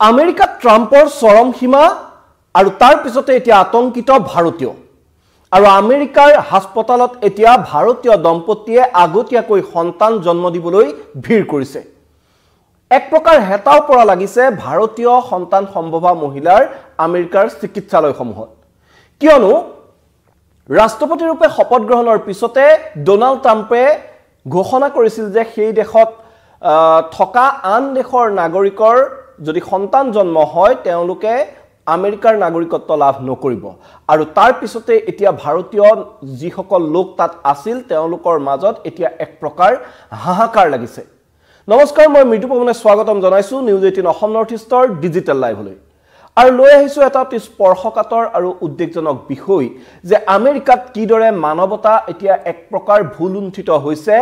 আমেৰিকাত ট্ৰাম্পৰ চৰম সীমা আৰু তাৰ পিছতে এতিয়া আতংকিত ভাৰতীয় আৰু আমেৰিকাৰ হাস্পতালত এতিয়া ভাৰতীয় দম্পতীয়ে আগতীয়াকৈ সন্তান জন্ম দিবলৈ ভিৰ কৰিছে। এক প্ৰকাৰ হেতাও পৰা লাগিছে ভাৰতীয় সন্তান সম্ভৱা মহিলাৰ আমেৰিকাৰ চিকিৎসালয়সমূহত, কিয়নো ৰাষ্ট্ৰপতি ৰূপে শপত গ্ৰহণৰ পিছতে ডোনাল্ড ট্ৰাম্পে ঘোষণা কৰিছিল যে সেই দেশত থকা আন দেশৰ নাগৰিকৰ যদি সন্তান জন্ম হয় তেওঁলোকে আমেৰিকাৰ নাগৰিকত্ব লাভ নকৰিব। আৰু তাৰ পিছতে এতিয়া ভাৰতীয় যিসকল লোক তাত আছিল তেওঁলোকৰ মাজত এতিয়া এক প্ৰকাৰ হাহাকাৰ লাগিছে। নমস্কাৰ, মই মৃদু পৱনে স্বাগতম জনাইছো নিউজ 18 অসম নৰ্থ ইষ্টৰ ডিজিটেল লাইভলৈ। আৰু লৈ আহিছো এটা অতি স্পৰ্শকাতৰ আৰু উদ্বেগজনক বিষয় যে আমেৰিকাত কিদৰে মানৱতা এতিয়া এক প্ৰকাৰ ভুলুণ্ঠিত হৈছে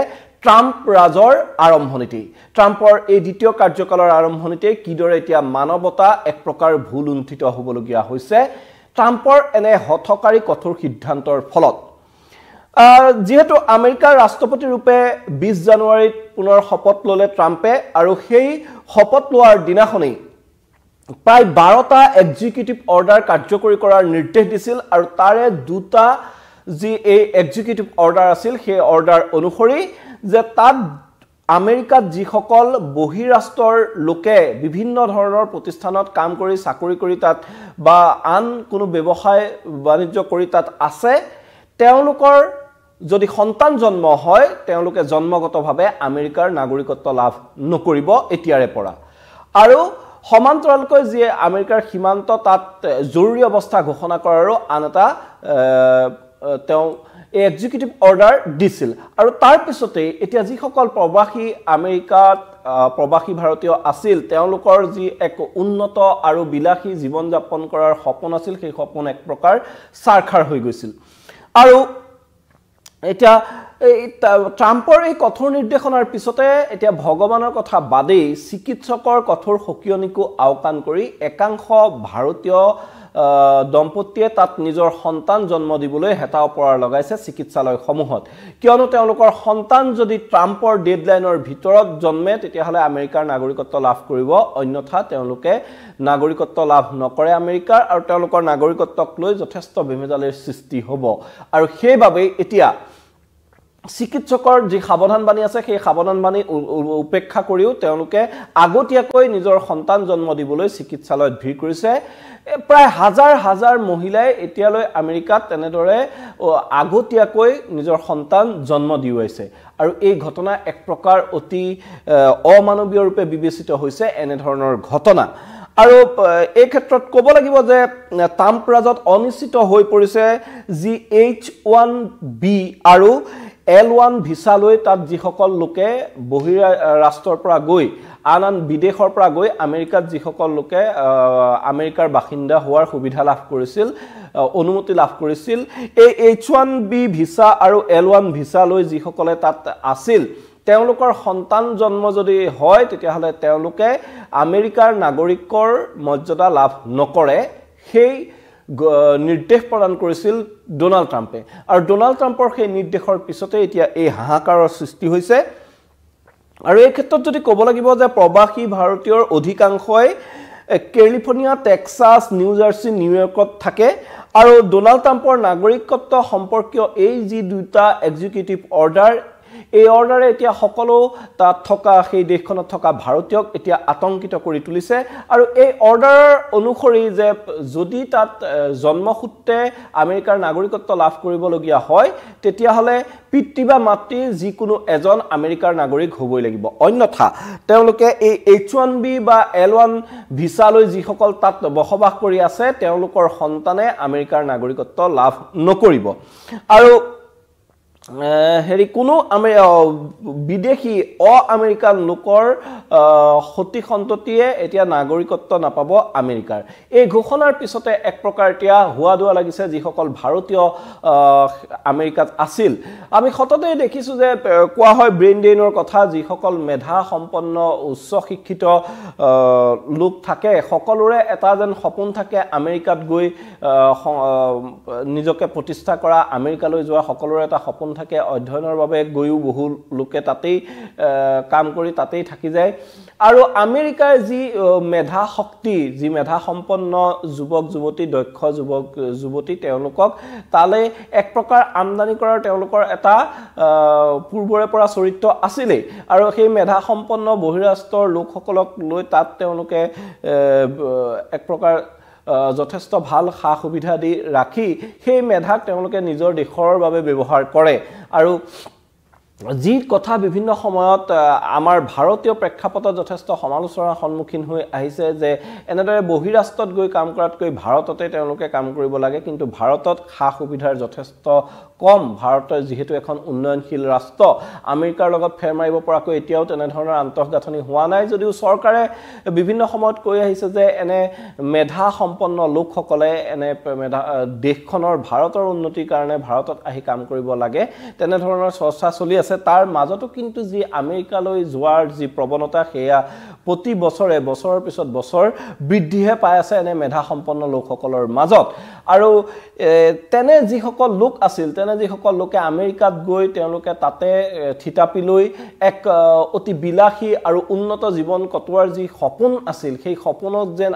ট্ৰাম্প ৰাজৰ আৰম্ভণিতে। ট্ৰাম্পৰ এই দ্বিতীয় কাৰ্যকালৰ আৰম্ভণিতে কিদৰে এতিয়া মানৱতা এক প্ৰকাৰ ভুলুণ্ঠিত হ'বলগীয়া হৈছে ট্ৰাম্পৰ এনে হঠকাৰী কঠোৰ সিদ্ধান্তৰ ফলত। যেহেতু আমেৰিকাৰ ৰাষ্ট্ৰপতি ৰূপে 20 জানুৱাৰীত পুনৰ শপত ল'লে ট্ৰাম্পে, আৰু সেই শপত লোৱাৰ দিনাখনেই প্ৰায় 12টা এক্সিকিউটিভ অৰ্ডাৰ কাৰ্যকৰী কৰাৰ নিৰ্দেশ দিছিল, আৰু তাৰে দুটা যি এই এক্সিকিউটিভ অৰ্ডাৰ আছিল সেই অৰ্ডাৰ অনুসৰি যে তাত আমেৰিকাত যিসকল বহিৰাষ্ট্ৰৰ লোকে বিভিন্ন ধৰণৰ প্ৰতিষ্ঠানত কাম কৰি চাকৰি কৰি তাত বা আন কোনো ব্যৱসায় বাণিজ্য কৰি তাত আছে তেওঁলোকৰ যদি সন্তান জন্ম হয় তেওঁলোকে জন্মগতভাৱে আমেৰিকাৰ নাগৰিকত্ব লাভ নকৰিব এতিয়াৰে পৰা। আৰু সমান্তৰালকৈ যি আমেৰিকাৰ সীমান্ত তাত জৰুৰী অৱস্থা ঘোষণা কৰাৰো আন এটা তেওঁ এই এক্সিকিউটিভ অৰ্ডাৰ দিছিল। আৰু তাৰ পিছতে এতিয়া যিসকল প্ৰবাসী আমেৰিকাত প্ৰবাসী ভাৰতীয় আছিল তেওঁলোকৰ যি এক উন্নত আৰু বিলাসী জীৱন যাপন কৰাৰ সপোন আছিল সেই সপোন এক প্ৰকাৰ সাৰখাৰ হৈ গৈছিল। আৰু এতিয়া ট্ৰাম্পৰ এই কঠোৰ নিৰ্দেশনাৰ পিছতে এতিয়া ভগৱানৰ কথা বাদেই চিকিৎসকৰ কঠোৰ সকিয়নিকো আওকাণ কৰি একাংশ ভাৰতীয় দম্পতীয়ে তাত নিজৰ সন্তান জন্ম দিবলৈ হেতাও পৰা লগাইছে চিকিৎসালয়সমূহত, কিয়নো তেওঁলোকৰ সন্তান যদি ট্ৰাম্পৰ ডেডলাইনৰ ভিতৰত জন্মে তেতিয়াহ'লে আমেৰিকাৰ নাগৰিকত্ব লাভ কৰিব, অন্যথা তেওঁলোকে নাগৰিকত্ব লাভ নকৰে আমেৰিকাৰ, আৰু তেওঁলোকৰ নাগৰিকত্বক লৈ যথেষ্ট বেমেজালিৰ সৃষ্টি হ'ব। আৰু সেইবাবেই এতিয়া চিকিৎসকৰ যি সাৱধানবাণী আছে সেই সাৱধানবাণী উপেক্ষা কৰিও তেওঁলোকে আগতীয়াকৈ নিজৰ সন্তান জন্ম দিবলৈ চিকিৎসালয়ত ভিৰ কৰিছে। প্ৰায় হাজাৰ হাজাৰ মহিলাই এতিয়ালৈ আমেৰিকাত তেনেদৰে আগতীয়াকৈ নিজৰ সন্তান জন্ম দিওৱাইছে, আৰু এই ঘটনা এক প্ৰকাৰ অতি অমানৱীয় ৰূপে বিবেচিত হৈছে এনেধৰণৰ ঘটনা। আৰু এই ক্ষেত্ৰত ক'ব লাগিব যে ট্ৰাম্প ৰাজত অনিশ্চিত হৈ পৰিছে যি H1B আৰু L1 ভিছা লৈ তাত যিসকল লোকে বহিৰাষ্ট্ৰৰ পৰা গৈ আন বিদেশৰ পৰা গৈ আমেৰিকাত যিসকল লোকে আমেৰিকাৰ বাসিন্দা হোৱাৰ সুবিধা লাভ কৰিছিল, অনুমতি লাভ কৰিছিল, এই H1B ভিছা আৰু L1 ভিছা লৈ যিসকলে তাত আছিল তেওঁলোকৰ সন্তান জন্ম যদি হয় তেতিয়াহ'লে তেওঁলোকে আমেৰিকাৰ নাগৰিকৰ মৰ্যাদা লাভ নকৰে, সেই নিৰ্দেশ প্ৰদান কৰিছিল ডোনাল্ড ট্ৰাম্পে। আৰু ডোনাল্ড ট্ৰাম্পৰ সেই নিৰ্দেশৰ পিছতে এতিয়া এই হাহাকাৰৰ সৃষ্টি হৈছে। আৰু এই ক্ষেত্ৰত যদি ক'ব লাগিব যে প্ৰবাসী ভাৰতীয়ৰ অধিকাংশই কেলিফৰ্ণিয়া, টেক্সাছ, নিউ জাৰ্চি, নিউয়ৰ্কত থাকে, আৰু ডোনাল্ড ট্ৰাম্পৰ নাগৰিকত্ব সম্পৰ্কীয় এই যি দুটা এক্সিকিউটিভ অৰ্ডাৰ, এই অৰ্ডাৰে এতিয়া সকলো তাত থকা সেই দেশখনত থকা ভাৰতীয়ক এতিয়া আতংকিত কৰি তুলিছে। আৰু এই অৰ্ডাৰৰ অনুসৰি যে যদি তাত জন্মসূত্ৰে আমেৰিকাৰ নাগৰিকত্ব লাভ কৰিবলগীয়া হয় তেতিয়াহ'লে পিতৃ বা মাতৃ যিকোনো এজন আমেৰিকাৰ নাগৰিক হ'বই লাগিব, অন্যথা তেওঁলোকে এই H1B বা L1 ভিছা লৈ যিসকল তাত বসবাস কৰি আছে তেওঁলোকৰ সন্তানে আমেৰিকাৰ নাগৰিকত্ব লাভ নকৰিব। আৰু কোনো বিদেশী আমেৰিকান লোকৰ সতি সন্ততিয়ে এতিয়া নাগৰিকত্ব নাপাব আমেৰিকাৰ। এই ঘোষণাৰ পিছতে এক প্ৰকাৰ এতিয়া হোৱা দোৱা লাগিছে যিসকল ভাৰতীয় আমেৰিকাত আছিল। আমি সততেই দেখিছোঁ যে কোৱা হয় ব্ৰেইন ড্ৰেইনৰ কথা, যিসকল মেধা সম্পন্ন উচ্চ শিক্ষিত লোক থাকে সকলোৰে এটা যেন সপোন থাকে আমেৰিকাত গৈ নিজকে প্ৰতিষ্ঠা কৰা, আমেৰিকালৈ যোৱা সকলোৰে এটা সপোন থাকে অধ্যয়নৰ বাবে গৈও বহু লোকে তাতেই কাম কৰি তাতেই থাকি যায় আৰু আমেৰিকাৰ যি মেধা শক্তি যি মেধা সম্পন্ন যুৱক যুৱতী দক্ষ যুৱক যুৱতী তেওঁলোকক তালে এক প্ৰকাৰ আমদানি কৰাৰ তেওঁলোকৰ এটা পূৰ্বৰে পৰা চৰিত্ৰ আছিলে আৰু সেই মেধা সম্পন্ন বহিৰাষ্ট্ৰৰ লোকসকলক লৈ তাত তেওঁলোকে এক প্ৰকাৰ যথেষ্ট ভাল সা সুবিধা দি ৰাখি সেই মেধাক তেওঁলোকে নিজৰ দেশৰ বাবে ব্যৱহাৰ কৰে আৰু যি কথা বিভিন্ন সময়ত আমাৰ ভাৰতীয় প্ৰেক্ষাপটত যথেষ্ট সমালোচনাৰ সন্মুখীন হৈ আহিছে যে এনেদৰে বহিৰাষ্ট্ৰত গৈ কাম কৰাতকৈ ভাৰততে তেওঁলোকে কাম কৰিব লাগে কিন্তু ভাৰতত সা সুবিধাৰ যথেষ্ট কম ভাৰতৰ যেহেতু এখন উন্নয়নশীল ৰাষ্ট্ৰ আমেৰিকাৰ লগত ফেৰ মাৰিব পৰাকৈ এতিয়াও তেনে ধৰণৰ আন্তঃগাঁথনি হোৱা নাই যদিও চৰকাৰে বিভিন্ন সময়ত কৈ আহিছে যে এনে মেধা সম্পন্ন লোকসকলে এনে মেধা দেশখনৰ ভাৰতৰ উন্নতিৰ কাৰণে ভাৰতত আহি কাম কৰিব লাগে তেনে ধৰণৰ চৰ্চা চলি আছে তাৰ মাজতো কিন্তু যি আমেৰিকালৈ যোৱাৰ যি প্ৰৱণতা সেয়া প্ৰতি বছৰে বছৰৰ পিছত বছৰ বৃদ্ধিহে পাই আছে এনে মেধা সম্পন্ন লোকসকলৰ মাজত আৰু তেনে যিসকল লোক আছিল তেনে যিসকল লোকে আমেৰিকাত গৈ তেওঁলোকে তাতে থিতাপি লৈ এক অতি বিলাসী আৰু উন্নত জীৱন কটোৱাৰ যি সপোন আছিল সেই সপোনক যেন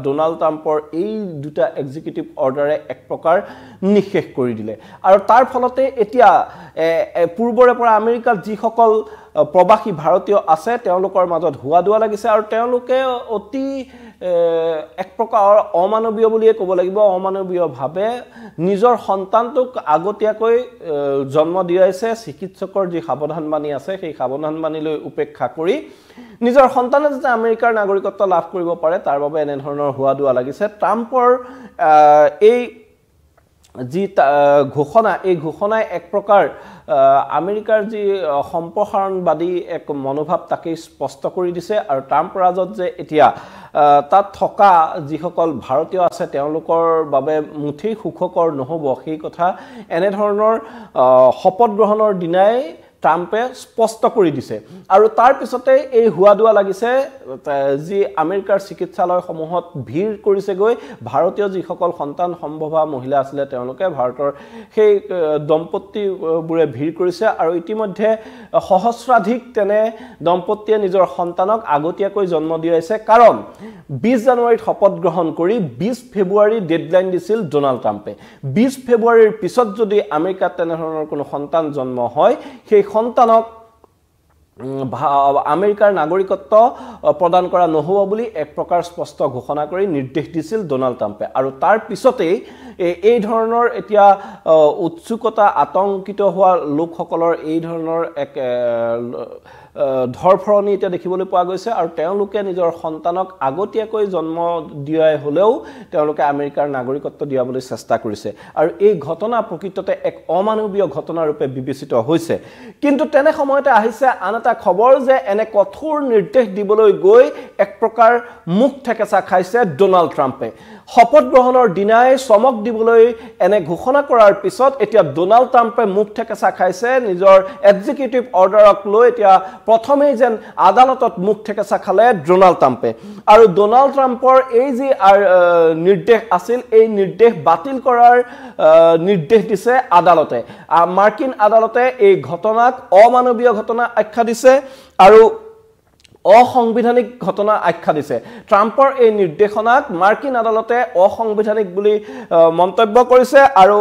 ডোনাল্ড ট্ৰাম্পৰ এই দুটা এক্সিকিউটিভ অৰ্ডাৰে এক প্ৰকাৰ নিঃশেষ কৰি দিলে আৰু তাৰ ফলতে এতিয়া পূৰ্বৰে পৰা আমেৰিকাত যিসকল প্ৰবাসী ভাৰতীয় আছে তেওঁলোকৰ মাজত হুৱা দুৱা লাগিছে আৰু তেওঁলোকে অতি এক প্ৰকাৰ অমানৱীয় বুলিয়ে ক'ব লাগিব অমানৱীয়ভাৱে নিজৰ সন্তানটোক আগতীয়াকৈ জন্ম দিয়াইছে চিকিৎসকৰ যি সাৱধানবাণী আছে সেই সাৱধানবাণীলৈ উপেক্ষা কৰি নিজৰ সন্তানে যাতে আমেৰিকাৰ নাগৰিকত্ব লাভ কৰিব পাৰে তাৰ বাবে এনে ধৰণৰ হুৱা দুৱা লাগিছে ট্ৰাম্পৰ এই যি ঘোষণা এই ঘোষণাই এক প্ৰকাৰ আমেৰিকাৰ যি সম্প্ৰসাৰণবাদী এক মনোভাৱ তাকে স্পষ্ট কৰি দিছে আৰু ট্ৰাম্প ৰাজত যে এতিয়া তাত থকা যিসকল ভাৰতীয় আছে তেওঁলোকৰ বাবে মুঠেই সুখকৰ নহ'ব সেই কথা এনে ধৰণৰ শপত গ্ৰহণৰ দিনাই ট্ৰাম্পে স্পষ্ট কৰি দিছে আৰু তাৰ পিছতে এই হুৱা দুৱা লাগিছে যি আমেৰিকাৰ চিকিৎসালয়সমূহত ভিৰ কৰিছে গৈ ভাৰতীয় যিসকল সন্তান সম্ভৱা মহিলা আছিল তেওঁলোকে ভাৰতৰ সেই দম্পতীবোৰে ভিৰ কৰিছে আৰু ইতিমধ্যে সহস্ৰাধিক তেনে দম্পতীয়ে নিজৰ সন্তানক আগতীয়াকৈ জন্ম দিয়াইছে কাৰণ 20 জানুৱাৰীত শপত গ্ৰহণ কৰি 20 ফেব্ৰুৱাৰী ডেডলাইন দিছিল ডোনাল্ড ট্ৰাম্পে 20 ফেব্ৰুৱাৰীৰ পিছত যদি আমেৰিকাত তেনে ধৰণৰ কোনো সন্তান জন্ম হয় সেই সন্তানক আমেৰিকাৰ নাগৰিকত্ব প্ৰদান কৰা নহব বুলি এক প্ৰকাৰ স্পষ্ট ঘোষণা কৰি নিৰ্দেশ দিছিল ডোনাল্ড ট্ৰাম্পে আৰু তাৰ পিছতে এই ধৰণৰ এতিয়া উৎসুকতা আতংকিত হোৱা লোকসকলৰ এই ধৰণৰ এক ধৰফৰণি এতিয়া দেখিবলৈ পোৱা গৈছে আৰু তেওঁলোকে নিজৰ সন্তানক আগতীয়াকৈ জন্ম দিয়াই হলেও তেওঁলোকে আমেৰিকাৰ নাগৰিকত্ব দিয়াবলৈ চেষ্টা কৰিছে আৰু এই ঘটনা প্ৰকৃততে এক অমানৱীয় ঘটনা ৰূপে বিবেচিত হৈছে কিন্তু তেনে সময়তে আহিছে আন এটা খবৰ যে এনে কঠোৰ নিৰ্দেশ দিবলৈ গৈ এক প্ৰকাৰ মুখ ঠেকেচা খাইছে ডোনাল্ড ট্ৰাম্পে শপত গ্ৰহণৰ দিনাই চমক দিবলৈ এনে ঘোষণা কৰাৰ পিছত এতিয়া ডোনাল্ড ট্ৰাম্পে মুখ ঠেকেচা খাইছে নিজৰ এক্সিকিউটিভ অৰ্ডাৰক লৈ এতিয়া প্ৰথমেই যেন আদালতত মুখ ঠেকেচা খালে ডোনাল্ড ট্ৰাম্পে আৰু ডোনাল্ড ট্ৰাম্পৰ এই যি নিৰ্দেশ আছিল এই নিৰ্দেশ বাতিল কৰাৰ নিৰ্দেশ দিছে আদালতে মাৰ্কিন আদালতে এই ঘটনাক অমানৱীয় ঘটনা আখ্যা দিছে আৰু অসংবিধানিক ঘটনা আখ্যা দিছে ট্ৰাম্পৰ এই নিৰ্দেশনাক মাৰ্কিন আদালতে অসংবিধানিক বুলি মন্তব্য কৰিছে আৰু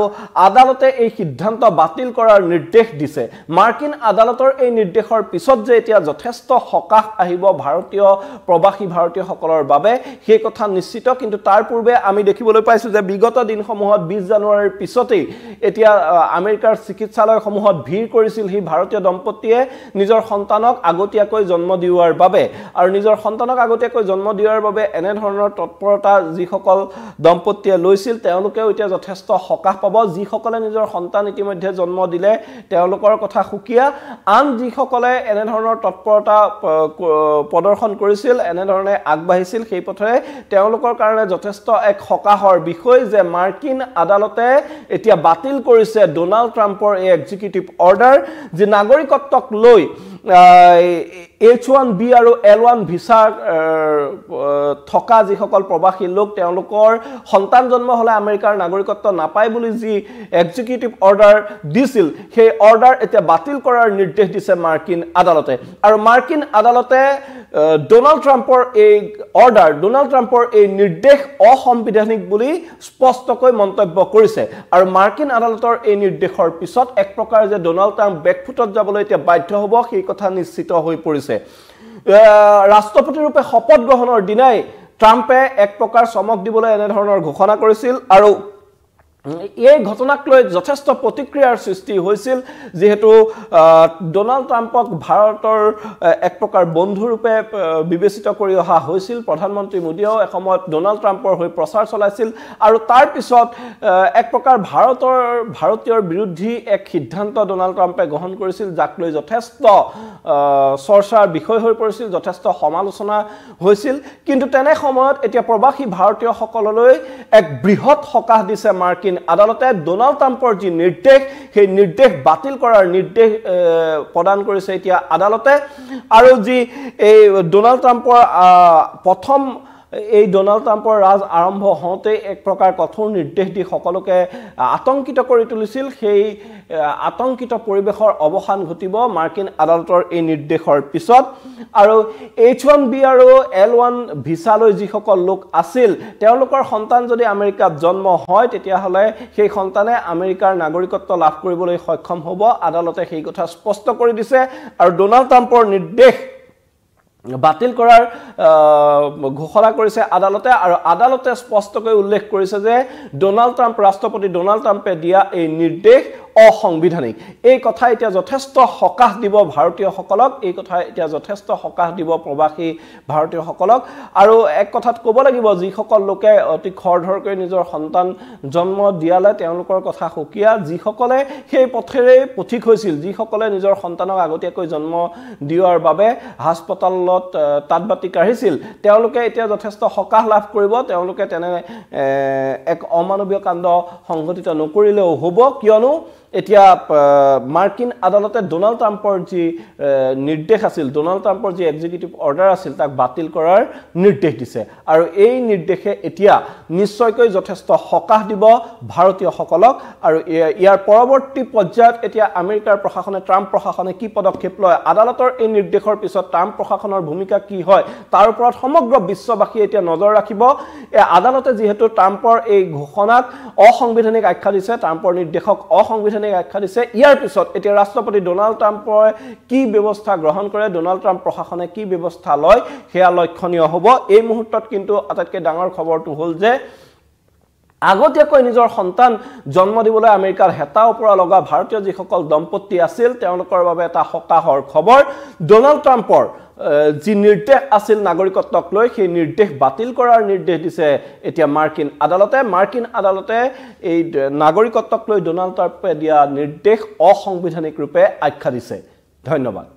আদালতে এই সিদ্ধান্ত বাতিল কৰাৰ নিৰ্দেশ দিছে মাৰ্কিন আদালতৰ এই নিৰ্দেশৰ পিছত যে এতিয়া যথেষ্ট সকাহ আহিব ভাৰতীয় প্ৰবাসী ভাৰতীয়সকলৰ বাবে সেই কথা নিশ্চিত কিন্তু তাৰ পূৰ্বে আমি দেখিবলৈ পাইছো যে বিগত দিনসমূহত 20 জানুৱাৰীৰ পিছতেই এতিয়া আমেৰিকাৰ চিকিৎসালয়সমূহত ভিৰ কৰিছিল সেই ভাৰতীয় দম্পতীয়ে নিজৰ সন্তানক আগতীয়াকৈ জন্ম দিওৱাৰ বাবে আৰু নিজৰ সন্তানক আগতীয়াকৈ জন্ম দিয়াৰ বাবে এনে ধৰণৰ তৎপৰতা যিসকল দম্পতীয়ে লৈছিল তেওঁলোকেও এতিয়া যথেষ্ট সকাহ পাব যিসকলে নিজৰ সন্তান ইতিমধ্যে জন্ম দিলে তেওঁলোকৰ কথা সুকিয়া আন যিসকলে এনে ধৰণৰ তৎপৰতা প্ৰদৰ্শন কৰিছিল এনে ধৰণে আগবাঢ়িছিল সেই পথে তেওঁলোকৰ কাৰণে যথেষ্ট এক সকাহৰ বিষয় যে মাৰ্কিন আদালতে এতিয়া বাতিল কৰিছে ডোনাল্ড ট্ৰাম্পৰ এই এক্সিকিউটিভ অৰ্ডাৰ যে নাগৰিকত্বক লৈ H1B আৰু L1 ভিসা থকা যিসকল প্ৰবাসী লোক তেওঁলোকৰ সন্তান জন্ম হলে আমেৰিকাৰ নাগৰিকত্ব নাপায় বুলি যি এক্সিকিউটিভ অৰ্ডাৰ দিছিল সেই অৰ্ডাৰ এতিয়া বাতিল কৰাৰ নিৰ্দেশ দিছে মাৰ্কিন আদালতে আৰু মাৰ্কিন আদালতে ডোনাল্ড ট্ৰাম্পৰ এই অৰ্ডাৰ ডোনাল্ড ট্ৰাম্পৰ এই নিৰ্দেশ অসাংবিধানিক বুলি স্পষ্টকৈ মন্তব্য কৰিছে আৰু মাৰ্কিন আদালতৰ এই নিৰ্দেশৰ পিছত এক প্ৰকাৰ যে ডোনাল্ড ট্ৰাম্প বেকফুটত যাবলৈ এতিয়া বাধ্য হ'ব সেই কথা নিশ্চিত হৈ পৰিছে ৰাষ্ট্ৰপতি ৰূপে শপত গ্ৰহণৰ দিনাই ট্ৰাম্পে এক প্ৰকাৰ চমক দিবলৈ এনে ধৰণৰ ঘোষণা কৰিছিল আৰু এই ঘটনাক লৈ যথেষ্ট প্ৰতিক্ৰিয়াৰ সৃষ্টি হৈছিল যেহেতু ডোনাল্ড ট্ৰাম্পক ভাৰতৰ এক প্ৰকাৰ বন্ধু ৰূপে বিবেচিত কৰি অহা হৈছিল প্ৰধানমন্ত্ৰী মোদীও এসময়ত ডোনাল্ড ট্ৰাম্পৰ হৈ প্ৰচাৰ চলাইছিল আৰু তাৰ পিছত এক প্ৰকাৰ ভাৰতীয়ৰ বিৰুদ্ধে এক সিদ্ধান্ত ডোনাল্ড ট্ৰাম্পে গ্ৰহণ কৰিছিল যাক লৈ যথেষ্ট চৰ্চাৰ বিষয় হৈ পৰিছিল যথেষ্ট সমালোচনা হৈছিল কিন্তু তেনে সময়ত এতিয়া প্ৰবাসী ভাৰতীয়সকললৈ এক বৃহৎ সকাহ দিছে মাৰ্কিন আদালতে ডোনাল্ড ট্ৰাম্পৰ যি নিৰ্দেশ সেই নিৰ্দেশ বাতিল কৰাৰ নিৰ্দেশ প্ৰদান কৰিছে এতিয়া আদালতে আৰু যি এই ডোনাল্ড ট্ৰাম্পৰ প্ৰথম এই ডোনাল্ড ট্ৰাম্পৰ ৰাজ আৰম্ভ হওঁতে এক প্ৰকাৰ কঠোৰ নিৰ্দেশ দি সকলোকে আতংকিত কৰি তুলিছিল সেই আতংকিত পৰিবেশৰ অৱসান ঘটিব মাৰ্কিন আদালতৰ এই নিৰ্দেশৰ পিছত আৰু H1B আৰু L1 ভিসালৈ যিসকল লোক আছিল তেওঁলোকৰ সন্তান যদি আমেৰিকাত জন্ম হয় তেতিয়াহলে সেই সন্তানে আমেৰিকাৰ নাগৰিকত্ব লাভ কৰিবলৈ সক্ষম হ'ব আদালতে সেই কথা স্পষ্ট কৰি দিছে আৰু ডোনাল্ড ট্ৰাম্পৰ নিৰ্দেশ বাতিল কৰাৰ ঘোষণা কৰিছে আদালতে আৰু আদালতে স্পষ্টকৈ উল্লেখ কৰিছে যে ডোনাল্ড ট্ৰাম্প ৰাষ্ট্ৰপতি ডোনাল্ড ট্ৰাম্পে দিয়া এই নিৰ্দেশ অসাংবিধানিক এই কথা এতিয়া যথেষ্ট সকাহ দিব ভাৰতীয়সকলক এই কথা এতিয়া যথেষ্ট সকাহ দিব প্ৰবাসী ভাৰতীয়সকলক আৰু এক কথাত ক'ব লাগিব যিসকল লোকে অতি খৰধৰকৈ নিজৰ সন্তান জন্ম দিয়ালে তেওঁলোকৰ কথা সুকীয়া যিসকলে সেই পথেৰে পথিক হৈছিল যিসকলে নিজৰ সন্তানক আগতীয়াকৈ জন্ম দিয়াৰ বাবে হাস্পতালত তাতবাতি কাঢ়িছিল তেওঁলোকে এতিয়া যথেষ্ট সকাহ লাভ কৰিব তেওঁলোকে তেনে এক অমানৱীয় কাণ্ড সংঘটিত নকৰিলেও হ'ব কিয়নো এতিয়া মাৰ্কিন আদালতে ডোনাল্ড ট্ৰাম্পৰ যি নিৰ্দেশ আছিল ডোনাল্ড ট্ৰাম্পৰ যি এক্সিকিউটিভ অৰ্ডাৰ আছিল তাক বাতিল কৰাৰ নিৰ্দেশ দিছে আৰু এই নিৰ্দেশে এতিয়া নিশ্চয়কৈ যথেষ্ট সকাহ দিব ভাৰতীয়সকলক আৰু ইয়াৰ পৰৱৰ্তী পৰ্যায়ত এতিয়া আমেৰিকাৰ প্ৰশাসনে ট্ৰাম্প প্ৰশাসনে কি পদক্ষেপ লয় আদালতৰ এই নিৰ্দেশৰ পিছত ট্ৰাম্প প্ৰশাসনৰ ভূমিকা কি হয় তাৰ ওপৰত সমগ্ৰ বিশ্ববাসী এতিয়া নজৰ ৰাখিব আদালতে যেহেতু ট্ৰাম্পৰ এই ঘোষণাক অসাংবিধানিক আখ্যা দিছে ট্ৰাম্পৰ নিৰ্দেশক অসাংবিধানিক আখ্যা দিছে ইয়াৰ পিছত এতিয়া ৰাষ্ট্ৰপতি ডোনাল্ড ট্ৰাম্পে কি ব্যৱস্থা গ্ৰহণ কৰে ডোনাল্ড ট্ৰাম্প প্ৰশাসনে কি ব্যৱস্থা লয় হেয়া লক্ষণীয় হ'ব এই মুহূৰ্তত কিন্তু আটাইতকৈ ডাঙৰ খবৰটো হ'ল যে আগতীয়াকৈ নিজৰ সন্তান জন্ম দিবলৈ আমেৰিকাৰ হেতা ওপৰা লগা ভাৰতীয় যিসকল দম্পতি আছিল তেওঁলোকৰ বাবে এটা সকাহৰ খবৰ ডোনাল্ড ট্ৰাম্পৰ যি নিৰ্দেশ আছিল নাগৰিকত্বক লৈ সেই নিৰ্দেশ বাতিল কৰাৰ নিৰ্দেশ দিছে এতিয়া মাৰ্কিন আদালতে এই নাগৰিকত্বক লৈ ডোনাল্ড ট্ৰাম্পে দিয়া নিৰ্দেশ অসাংবিধানিক ৰূপে আখ্যা দিছে ধন্যবাদ